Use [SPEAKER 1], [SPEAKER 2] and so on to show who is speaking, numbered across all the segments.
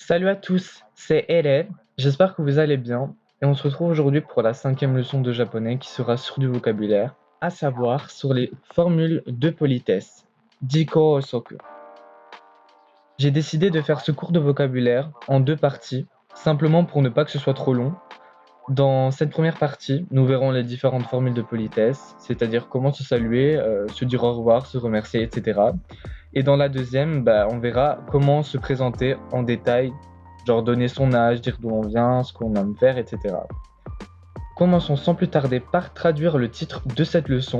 [SPEAKER 1] Salut à tous, c'est Eren, j'espère que vous allez bien et on se retrouve aujourd'hui pour la cinquième leçon de japonais qui sera sur du vocabulaire, à savoir sur les formules de politesse. Jiko Osoku. J'ai décidé de faire ce cours de vocabulaire en deux parties, simplement pour ne pas que ce soit trop long. Dans cette première partie, nous verrons les différentes formules de politesse, c'est-à-dire comment se saluer, se dire au revoir, se remercier, etc. Et dans la deuxième, on verra comment se présenter en détail, genre donner son âge, dire d'où on vient, ce qu'on aime faire, etc. Commençons sans plus tarder par traduire le titre de cette leçon.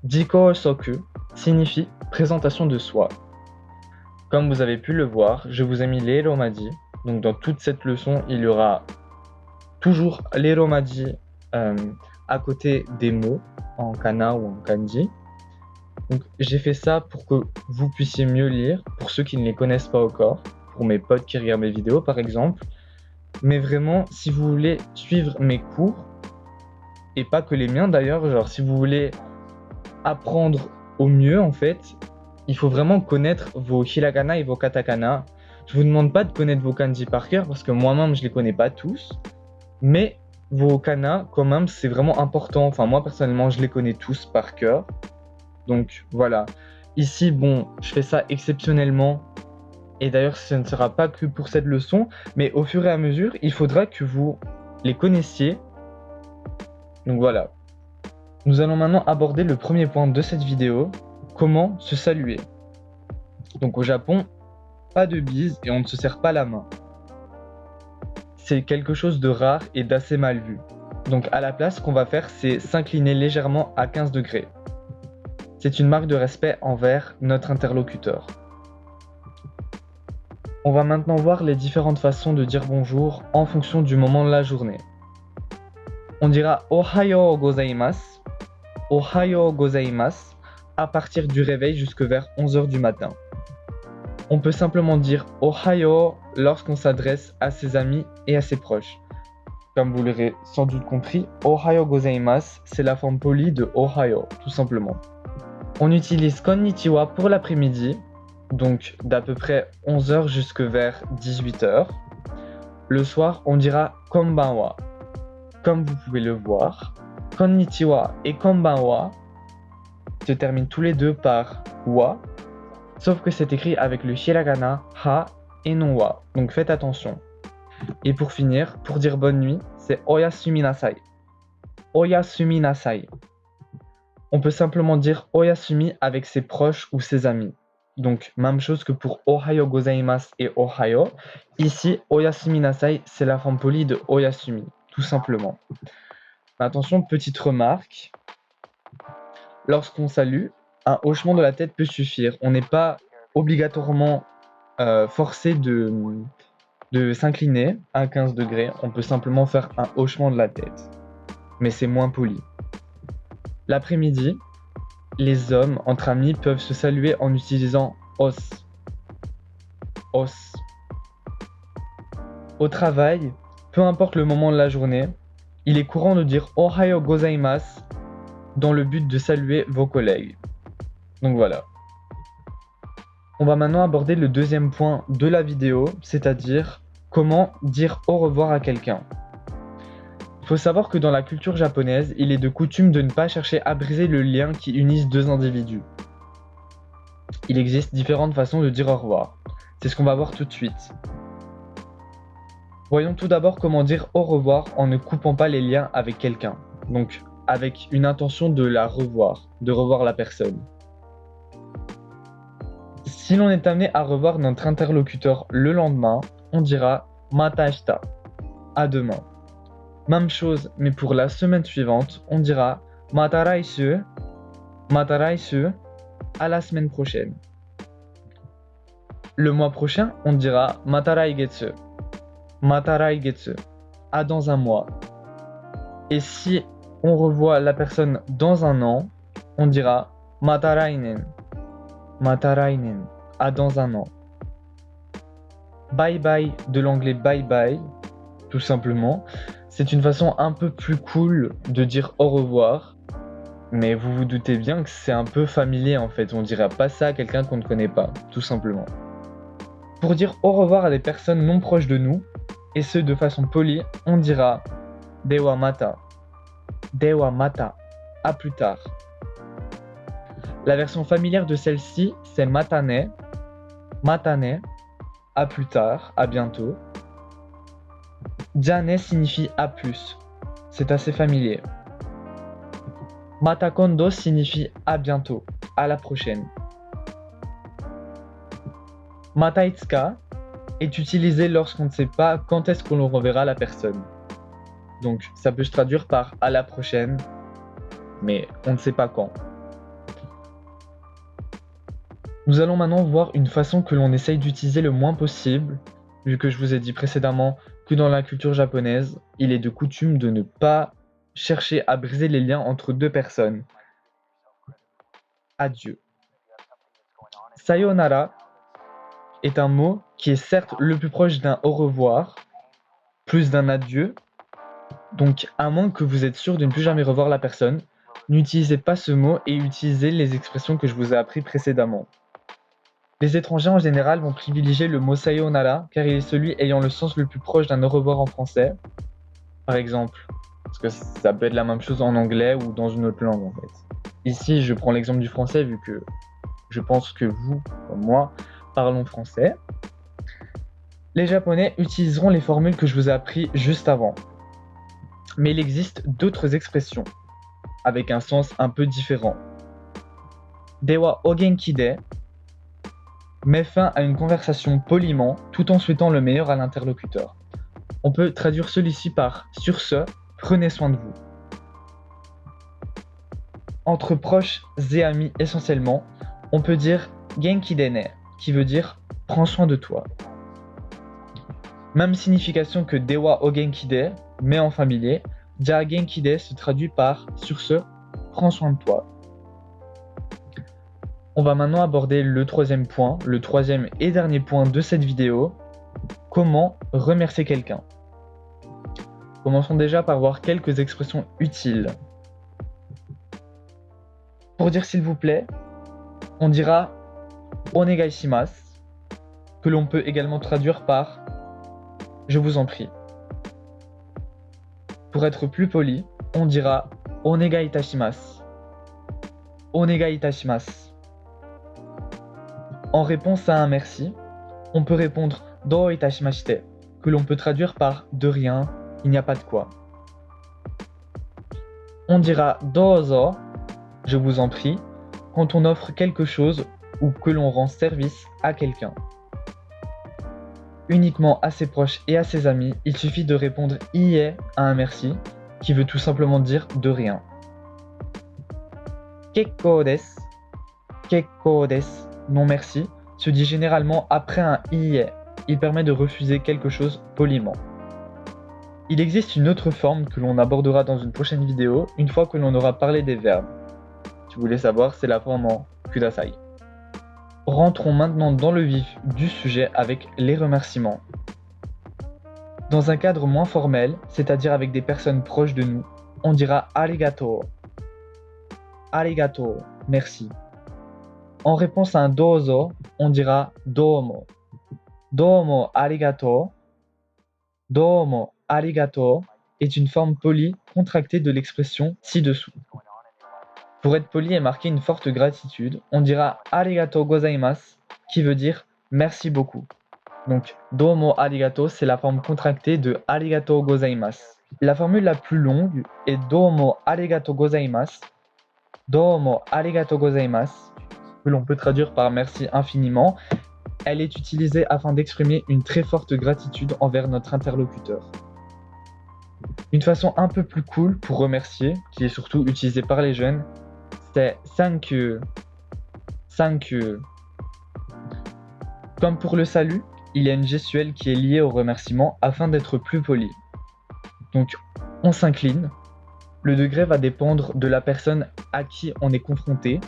[SPEAKER 1] Jiko Soku signifie présentation de soi. Comme vous avez pu le voir, je vous ai mis les romaji. Donc dans toute cette leçon, il y aura toujours les romaji à côté des mots en kana ou en kanji. Donc, j'ai fait ça pour que vous puissiez mieux lire, pour ceux qui ne les connaissent pas encore, pour mes potes qui regardent mes vidéos par exemple. Mais vraiment, si vous voulez suivre mes cours, et pas que les miens d'ailleurs, genre si vous voulez apprendre au mieux en fait, il faut vraiment connaître vos hiragana et vos katakana. Je vous demande pas de connaître vos kanji par cœur parce que moi-même je les connais pas tous, mais vos kana quand même c'est vraiment important. Enfin moi personnellement je les connais tous par cœur. Donc voilà. Ici, bon, je fais ça exceptionnellement. Et d'ailleurs, ce ne sera pas que pour cette leçon, mais au fur et à mesure, il faudra que vous les connaissiez. Donc voilà. Nous allons maintenant aborder le premier point de cette vidéo, comment se saluer. Donc au Japon, pas de bise et on ne se serre pas la main. C'est quelque chose de rare et d'assez mal vu. Donc à la place, ce qu'on va faire, c'est s'incliner légèrement à 15 degrés. C'est une marque de respect envers notre interlocuteur. On va maintenant voir les différentes façons de dire bonjour en fonction du moment de la journée. On dira Ohayo gozaimasu, Ohayo gozaimasu à partir du réveil jusque vers 11h du matin. On peut simplement dire Ohayo lorsqu'on s'adresse à ses amis et à ses proches. Comme vous l'aurez sans doute compris, Ohayo gozaimasu, c'est la forme polie de Ohayo, tout simplement. On utilise Konnichiwa pour l'après-midi, donc d'à peu près 11h jusque vers 18h. Le soir, on dira Konbanwa. Comme vous pouvez le voir, Konnichiwa et Konbanwa se terminent tous les deux par wa, sauf que c'est écrit avec le hiragana ha et non wa, donc faites attention. Et pour finir, pour dire bonne nuit, c'est Oyasumi nasai. Oyasumi nasai. On peut simplement dire Oyasumi avec ses proches ou ses amis. Donc, même chose que pour Ohayo gozaimasu et Ohayo. Ici, Oyasumi nasai, c'est la forme polie de Oyasumi, tout simplement. Attention, petite remarque. Lorsqu'on salue, un hochement de la tête peut suffire. On n'est pas obligatoirement forcé de s'incliner à 15 degrés. On peut simplement faire un hochement de la tête. Mais c'est moins poli. L'après-midi, les hommes entre amis peuvent se saluer en utilisant os. Os. Au travail, peu importe le moment de la journée, il est courant de dire Ohayo gozaimasu dans le but de saluer vos collègues. Donc voilà. On va maintenant aborder le deuxième point de la vidéo, c'est-à-dire comment dire au revoir à quelqu'un. Il faut savoir que dans la culture japonaise, il est de coutume de ne pas chercher à briser le lien qui unisse deux individus. Il existe différentes façons de dire au revoir. C'est ce qu'on va voir tout de suite. Voyons tout d'abord comment dire au revoir en ne coupant pas les liens avec quelqu'un. Donc avec une intention de la revoir, de revoir la personne. Si l'on est amené à revoir notre interlocuteur le lendemain, on dira Mata ashita, à demain. Même chose, mais pour la semaine suivante, on dira Mata raishu, à la semaine prochaine. Le mois prochain, on dira Mata raigetsu, à dans un mois. Et si on revoit la personne dans un an, on dira Mata rainen, à dans un an. Bye bye de l'anglais bye bye, tout simplement. C'est une façon un peu plus cool de dire au revoir, mais vous vous doutez bien que c'est un peu familier en fait. On dirait pas ça à quelqu'un qu'on ne connaît pas, tout simplement. Pour dire au revoir à des personnes non proches de nous, et ce de façon polie, on dira Dewa mata. Dewa mata. À plus tard. La version familière de celle-ci, c'est matane. Matane. À plus tard, à bientôt. Jane signifie à plus. C'est assez familier. Mata kondo signifie à bientôt, à la prochaine. Mata itsuka est utilisé lorsqu'on ne sait pas quand est-ce qu'on reverra la personne. Donc ça peut se traduire par à la prochaine, mais on ne sait pas quand. Nous allons maintenant voir une façon que l'on essaye d'utiliser le moins possible, vu que je vous ai dit précédemment que dans la culture japonaise, il est de coutume de ne pas chercher à briser les liens entre deux personnes. Adieu. Sayonara est un mot qui est certes le plus proche d'un au revoir, plus d'un adieu. Donc, à moins que vous êtes sûr de ne plus jamais revoir la personne, n'utilisez pas ce mot et utilisez les expressions que je vous ai apprises précédemment. Les étrangers en général vont privilégier le mot sayonara car il est celui ayant le sens le plus proche d'un au revoir en français. Par exemple, parce que ça peut être la même chose en anglais ou dans une autre langue en fait. Ici, je prends l'exemple du français vu que je pense que vous, comme moi, parlons français. Les Japonais utiliseront les formules que je vous ai apprises juste avant. Mais il existe d'autres expressions avec un sens un peu différent. Dewa o genki de met fin à une conversation poliment tout en souhaitant le meilleur à l'interlocuteur. On peut traduire celui-ci par « sur ce, prenez soin de vous ». Entre proches et amis essentiellement, on peut dire « genki de ne » qui veut dire « prends soin de toi ». Même signification que « dewa o genki de » mais en familier, « ja genki de » se traduit par « sur ce, prends soin de toi ». On va maintenant aborder le troisième point, le troisième et dernier point de cette vidéo, comment remercier quelqu'un. Commençons déjà par voir quelques expressions utiles. Pour dire s'il vous plaît, on dira onegai shimasu, que l'on peut également traduire par je vous en prie. Pour être plus poli, on dira onegai itashimasu. Onegai itashimasu. En réponse à un merci, on peut répondre do itashimashite, que l'on peut traduire par de rien, il n'y a pas de quoi. On dira dozo, je vous en prie, quand on offre quelque chose ou que l'on rend service à quelqu'un. Uniquement à ses proches et à ses amis, il suffit de répondre iie à un merci, qui veut tout simplement dire de rien. Kekkou desu, kekkou desu, non merci, se dit généralement après un iie. Il permet de refuser quelque chose poliment. Il existe une autre forme que l'on abordera dans une prochaine vidéo, une fois que l'on aura parlé des verbes. Si vous voulez savoir, c'est la forme en kudasai. Rentrons maintenant dans le vif du sujet avec les remerciements. Dans un cadre moins formel, c'est-à-dire avec des personnes proches de nous, on dira arigato. Arigato, merci. En réponse à un dozo, on dira domo. Domo arigato. Domo arigato est une forme polie contractée de l'expression ci-dessous. Pour être poli et marquer une forte gratitude, on dira arigato gozaimasu, qui veut dire merci beaucoup. Donc, domo arigato, c'est la forme contractée de arigato gozaimasu. La formule la plus longue est domo arigato gozaimasu. Domo arigato gozaimasu, que l'on peut traduire par merci infiniment. Elle est utilisée afin d'exprimer une très forte gratitude envers notre interlocuteur. Une façon un peu plus cool pour remercier, qui est surtout utilisée par les jeunes, c'est thank you. Thank you. Comme pour le salut, il y a une gestuelle qui est liée au remerciement afin d'être plus poli. Donc, on s'incline. Le degré va dépendre de la personne à qui on est confronté.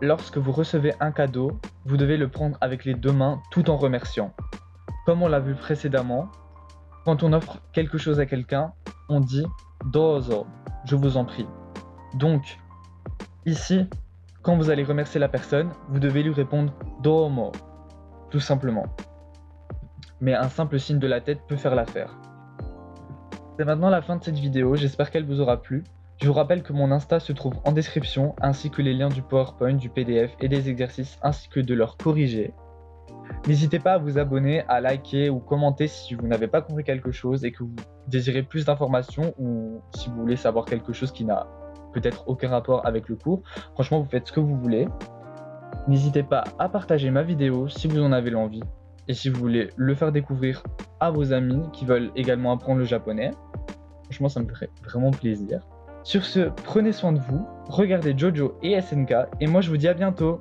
[SPEAKER 1] Lorsque vous recevez un cadeau, vous devez le prendre avec les deux mains tout en remerciant. Comme on l'a vu précédemment, quand on offre quelque chose à quelqu'un, on dit dozo, je vous en prie. Donc, ici, quand vous allez remercier la personne, vous devez lui répondre domo. tout simplement. Mais un simple signe de la tête peut faire l'affaire. C'est maintenant la fin de cette vidéo, j'espère qu'elle vous aura plu. Je vous rappelle que mon Insta se trouve en description, ainsi que les liens du PowerPoint, du PDF et des exercices, ainsi que de leurs corrigés. N'hésitez pas à vous abonner, à liker ou commenter si vous n'avez pas compris quelque chose et que vous désirez plus d'informations ou si vous voulez savoir quelque chose qui n'a peut-être aucun rapport avec le cours. Franchement, vous faites ce que vous voulez. N'hésitez pas à partager ma vidéo si vous en avez l'envie et si vous voulez le faire découvrir à vos amis qui veulent également apprendre le japonais. Franchement, ça me ferait vraiment plaisir. Sur ce, prenez soin de vous, regardez Jojo et SNK et moi je vous dis à bientôt.